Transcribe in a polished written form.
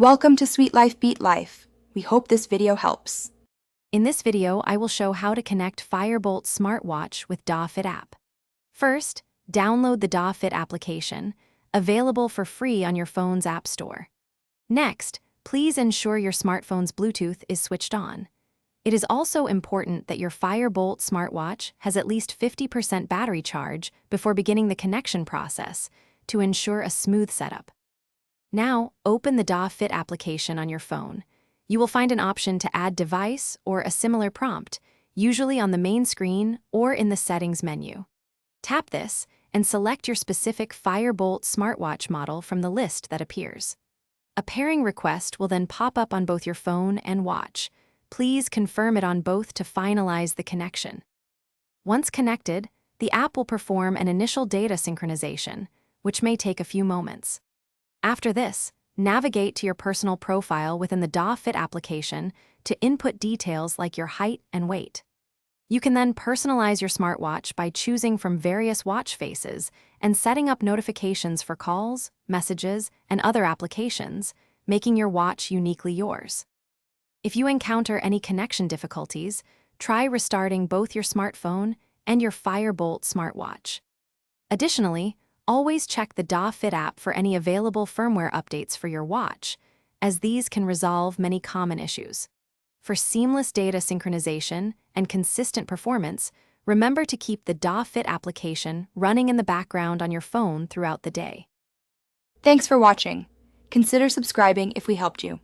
Welcome to Sweet Life Beat Life. We hope this video helps. In this video, I will show how to connect Fire-Boltt Smartwatch with DAWFit app. First, download the DAWFit application, available for free on your phone's app store. Next, please ensure your smartphone's Bluetooth is switched on. It is also important that your Fire-Boltt smartwatch has at least 50% battery charge before beginning the connection process to ensure a smooth setup. Now, open the DAWFit application on your phone. You will find an option to add device or a similar prompt, usually on the main screen or in the settings menu. Tap this and select your specific Fire-Boltt smartwatch model from the list that appears. A pairing request will then pop up on both your phone and watch. Please confirm it on both to finalize the connection. Once connected, the app will perform an initial data synchronization, which may take a few moments. After this, navigate to your personal profile within the DAWFit application to input details like your height and weight. You can then personalize your smartwatch by choosing from various watch faces and setting up notifications for calls, messages, and other applications, making your watch uniquely yours. If you encounter any connection difficulties, try restarting both your smartphone and your Fire-Boltt smartwatch. Additionally, always check the DAWFit app for any available firmware updates for your watch, as these can resolve many common issues. For seamless data synchronization and consistent performance, remember to keep the DAWFit application running in the background on your phone throughout the day. Thanks for watching. Consider subscribing if we helped you.